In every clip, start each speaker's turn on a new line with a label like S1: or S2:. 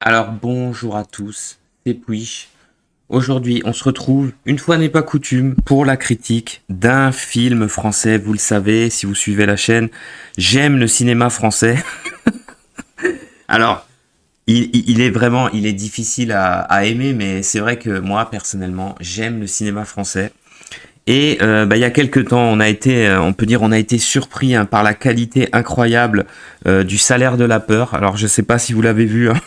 S1: Alors bonjour à tous, c'est Puish. Aujourd'hui, on se retrouve, une fois n'est pas coutume, pour la critique d'un film français. Vous le savez, si vous suivez la chaîne, j'aime le cinéma français. Alors, il est vraiment, il est difficile à aimer, mais c'est vrai que moi, personnellement, j'aime le cinéma français. Et il y a quelques temps, on peut dire, on a été surpris par la qualité incroyable du Salaire de la peur. Alors, je sais pas si vous l'avez vu, hein.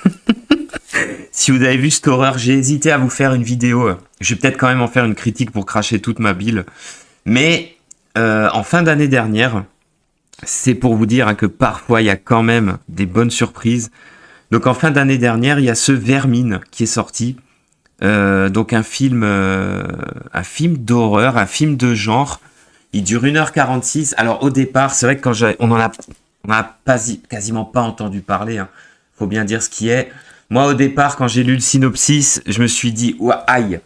S1: Si vous avez vu cette horreur, j'ai hésité à vous faire une vidéo. Je vais peut-être quand même en faire une critique pour cracher toute ma bile. Mais en fin d'année dernière, c'est pour vous dire que parfois il y a quand même des bonnes surprises. Donc en fin d'année dernière, il y a ce Vermine qui est sorti. Donc un film d'horreur, un film de genre. Il dure 1h46. Alors au départ, c'est vrai que on en a quasiment pas entendu parler, hein. Faut bien dire ce qui est. Moi, au départ, quand j'ai lu le synopsis, je me suis dit, ouah, aïe,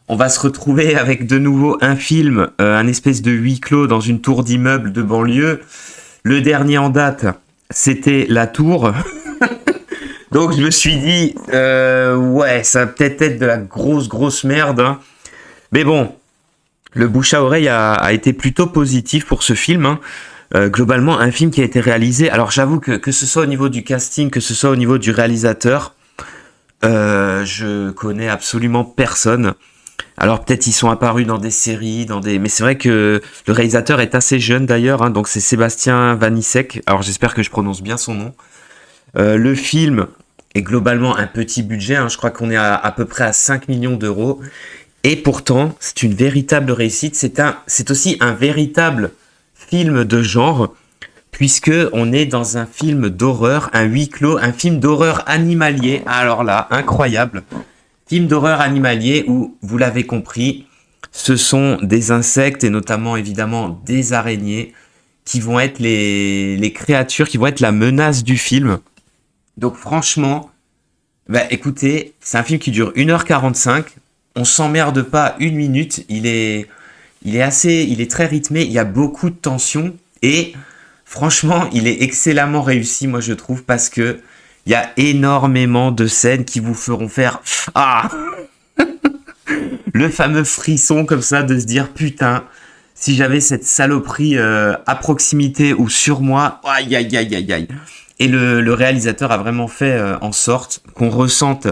S1: on va se retrouver avec de nouveau un film, un espèce de huis clos dans une tour d'immeuble de banlieue. Le dernier en date, c'était La Tour. Donc, je me suis dit, ouais, ça va peut-être être de la grosse merde, hein. Mais bon, le bouche à oreille a été plutôt positif pour ce film, hein. Globalement, un film qui a été réalisé. Alors, j'avoue que ce soit au niveau du casting, que ce soit au niveau du réalisateur, je connais absolument personne. Alors peut-être ils sont apparus dans des séries, mais c'est vrai que le réalisateur est assez jeune d'ailleurs, hein, donc c'est Sébastien Vanissek. Alors j'espère que je prononce bien son nom. Le film est globalement un petit budget, hein, je crois qu'on est à peu près à 5 millions d'euros. Et pourtant, c'est une véritable réussite. C'est aussi un véritable film de genre, puisque on est dans un film d'horreur, un huis clos, un film d'horreur animalier. Alors là, incroyable. Film d'horreur animalier où, vous l'avez compris, ce sont des insectes et notamment évidemment des araignées qui vont être les créatures, qui vont être la menace du film. Donc franchement, bah écoutez, c'est un film qui dure 1h45. On s'emmerde pas une minute. Il est très rythmé. Il y a beaucoup de tension et franchement, il est excellemment réussi, moi je trouve, parce que il y a énormément de scènes qui vous feront faire ah le fameux frisson comme ça de se dire putain, si j'avais cette saloperie à proximité ou sur moi, aïe aïe aïe aïe aïe. Et le réalisateur a vraiment fait en sorte qu'on ressente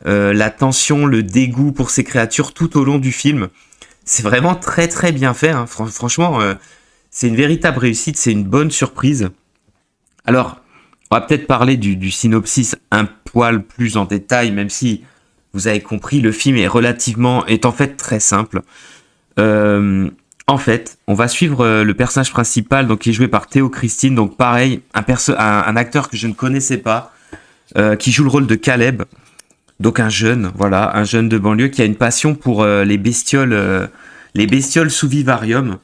S1: la tension, le dégoût pour ces créatures tout au long du film. C'est vraiment très bien fait, hein. Franchement, c'est une véritable réussite, c'est une bonne surprise. Alors, on va peut-être parler du synopsis un poil plus en détail, même si vous avez compris, le film est en fait très simple. En fait, on va suivre le personnage principal, donc qui est joué par Théo Christine, donc pareil, un acteur que je ne connaissais pas, qui joue le rôle de Caleb, donc un jeune de banlieue qui a une passion pour les bestioles sous vivarium.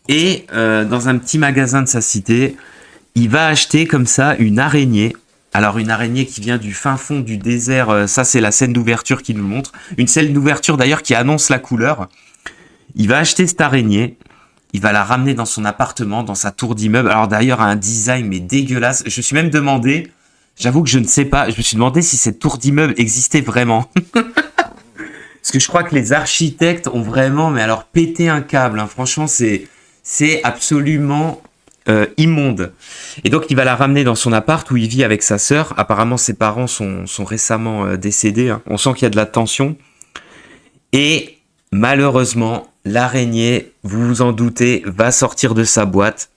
S1: Et dans un petit magasin de sa cité, il va acheter comme ça une araignée. Alors une araignée qui vient du fin fond du désert, ça c'est la scène d'ouverture qui nous montre. Une scène d'ouverture d'ailleurs qui annonce la couleur. Il va acheter cette araignée, il va la ramener dans son appartement, dans sa tour d'immeuble. Alors d'ailleurs un design mais dégueulasse. Je me suis même demandé, j'avoue que je ne sais pas, je me suis demandé si cette tour d'immeuble existait vraiment. Parce que je crois que les architectes ont vraiment, mais alors pété un câble, hein. Franchement c'est absolument immonde. Et donc il va la ramener dans son appart où il vit avec sa sœur. Apparemment ses parents sont récemment décédés, hein. On sent qu'il y a de la tension. Et malheureusement, l'araignée, vous vous en doutez, va sortir de sa boîte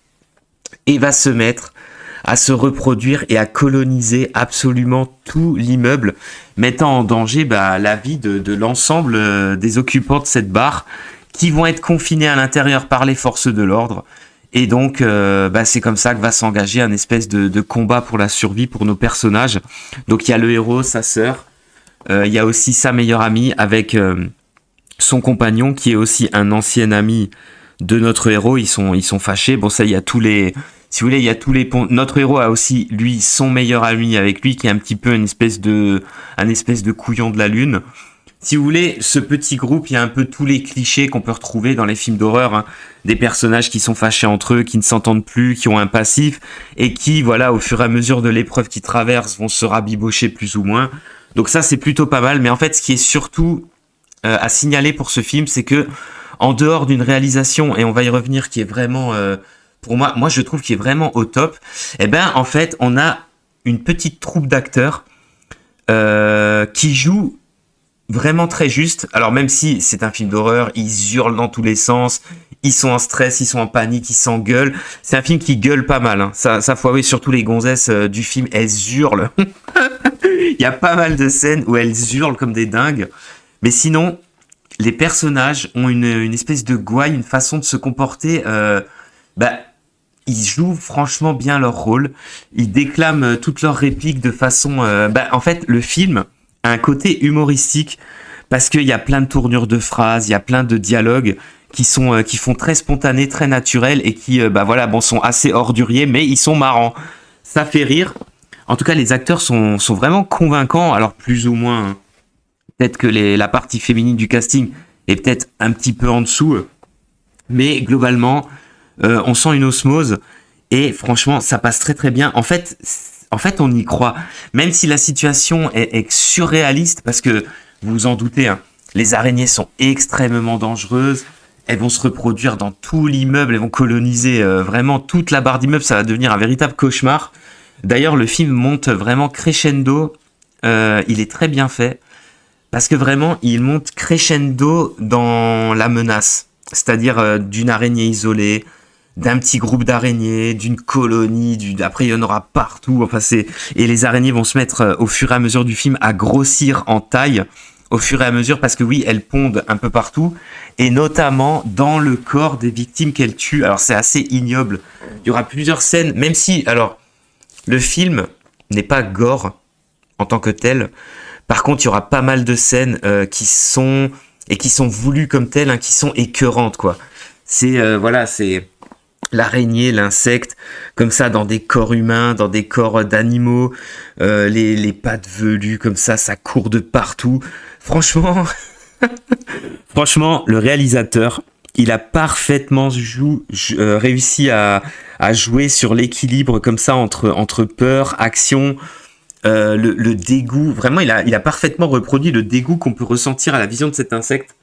S1: et va se mettre à se reproduire et à coloniser absolument tout l'immeuble, mettant en danger la vie de l'ensemble des occupants de cette barre qui vont être confinés à l'intérieur par les forces de l'ordre. Et donc, c'est comme ça que va s'engager un espèce de combat pour la survie pour nos personnages. Donc, il y a le héros, sa sœur. Il y a aussi sa meilleure amie avec son compagnon qui est aussi un ancien ami de notre héros. Ils sont fâchés. Bon, ça, il y a tous les... Si vous voulez, il y a tous les ponts. Notre héros a aussi, lui, son meilleur ami avec lui qui est un petit peu un espèce de couillon de la lune. si vous voulez, ce petit groupe, il y a un peu tous les clichés qu'on peut retrouver dans les films d'horreur, hein. Des personnages qui sont fâchés entre eux, qui ne s'entendent plus, qui ont un passif, et qui, voilà, au fur et à mesure de l'épreuve qu'ils traversent, vont se rabibocher plus ou moins. Donc ça, c'est plutôt pas mal. Mais en fait, ce qui est surtout à signaler pour ce film, c'est que, en dehors d'une réalisation, et on va y revenir, qui est vraiment, pour moi, je trouve qu'il est vraiment au top, eh ben, en fait, on a une petite troupe d'acteurs qui jouent vraiment très juste. Alors même si c'est un film d'horreur, ils hurlent dans tous les sens, ils sont en stress, ils sont en panique, ils s'engueulent. C'est un film qui gueule pas mal, hein. Ça faut avouer, surtout les gonzesses du film, elles hurlent. Il y a pas mal de scènes où elles hurlent comme des dingues. Mais sinon, les personnages ont une espèce de gouaille, une façon de se comporter. Bah, ils jouent franchement bien leur rôle. Ils déclament toutes leurs répliques de façon... en fait, le film a un côté humoristique parce qu'il y a plein de tournures de phrases, il y a plein de dialogues qui font très spontanés, très naturels et qui sont assez orduriers, mais ils sont marrants. Ça fait rire. En tout cas, les acteurs sont vraiment convaincants. Alors plus ou moins, hein. Peut-être que la partie féminine du casting est peut-être un petit peu en dessous, mais globalement, on sent une osmose et franchement, ça passe très très bien. En fait, on y croit. Même si la situation est surréaliste, parce que, vous vous en doutez, hein, les araignées sont extrêmement dangereuses. Elles vont se reproduire dans tout l'immeuble. Elles vont coloniser vraiment toute la barre d'immeuble. Ça va devenir un véritable cauchemar. D'ailleurs, le film monte vraiment crescendo. Il est très bien fait. Parce que vraiment, il monte crescendo dans la menace. C'est-à-dire d'une araignée isolée, d'un petit groupe d'araignées, d'une colonie, après il y en aura partout, et les araignées vont se mettre au fur et à mesure du film à grossir en taille, au fur et à mesure, parce que oui, elles pondent un peu partout, et notamment dans le corps des victimes qu'elles tuent. Alors c'est assez ignoble, il y aura plusieurs scènes, même si, alors, le film n'est pas gore en tant que tel, par contre il y aura pas mal de scènes qui sont voulues comme telles, hein, qui sont écœurantes, quoi. C'est l'araignée, l'insecte, comme ça, dans des corps humains, dans des corps d'animaux, les pattes velues, comme ça court de partout. Franchement, le réalisateur, il a parfaitement réussi à jouer sur l'équilibre, comme ça, entre peur, action, le dégoût. Vraiment, il a parfaitement reproduit le dégoût qu'on peut ressentir à la vision de cet insecte.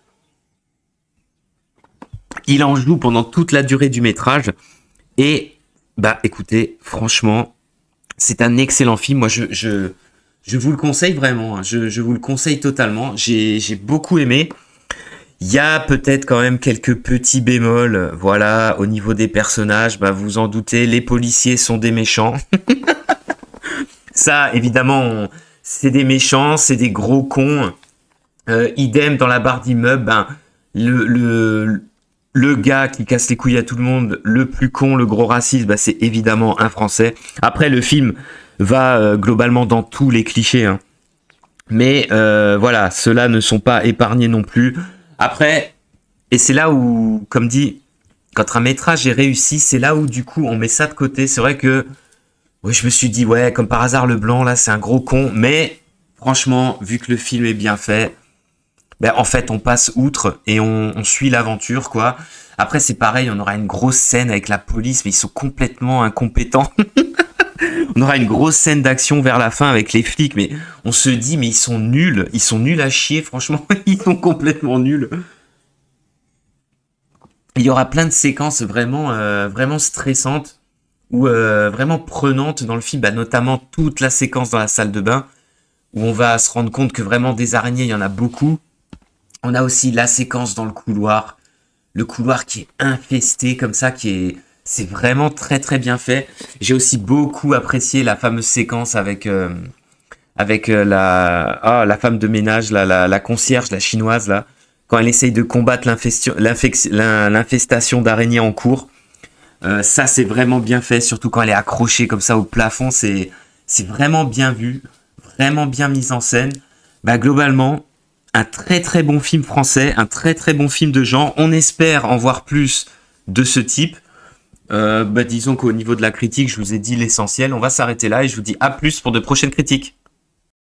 S1: Il en joue pendant toute la durée du métrage. Et, écoutez, franchement, c'est un excellent film. Moi, je vous le conseille vraiment. Je vous le conseille totalement. J'ai beaucoup aimé. Il y a peut-être quand même quelques petits bémols. Voilà, au niveau des personnages, vous en doutez, les policiers sont des méchants. Ça, évidemment, c'est des méchants, c'est des gros cons. Idem dans la barre d'immeuble, le gars qui casse les couilles à tout le monde, le plus con, le gros raciste, c'est évidemment un Français. Après, le film va globalement dans tous les clichés, hein. Mais voilà, ceux-là ne sont pas épargnés non plus. Après, et c'est là où, comme dit, quand un métrage est réussi, c'est là où du coup on met ça de côté. C'est vrai que je me suis dit, ouais, comme par hasard, le blanc, là, c'est un gros con. Mais franchement, vu que le film est bien fait, en fait, on passe outre et on suit l'aventure, quoi. Après, c'est pareil, on aura une grosse scène avec la police, mais ils sont complètement incompétents. On aura une grosse scène d'action vers la fin avec les flics, mais on se dit, mais ils sont nuls à chier, franchement, ils sont complètement nuls. Il y aura plein de séquences vraiment stressantes ou vraiment prenantes dans le film, notamment toute la séquence dans la salle de bain, où on va se rendre compte que vraiment des araignées, il y en a beaucoup. On a aussi la séquence dans le couloir qui est infesté comme ça, c'est vraiment très très bien fait. J'ai aussi beaucoup apprécié la fameuse séquence avec la femme de ménage, la concierge, la chinoise là, quand elle essaye de combattre l'infestation d'araignées en cours. Ça c'est vraiment bien fait, surtout quand elle est accrochée comme ça au plafond, c'est vraiment bien vu, vraiment bien mis en scène. Globalement, un très très bon film français, un très très bon film de genre. On espère en voir plus de ce type. Disons qu'au niveau de la critique, je vous ai dit l'essentiel. On va s'arrêter là et je vous dis à plus pour de prochaines critiques.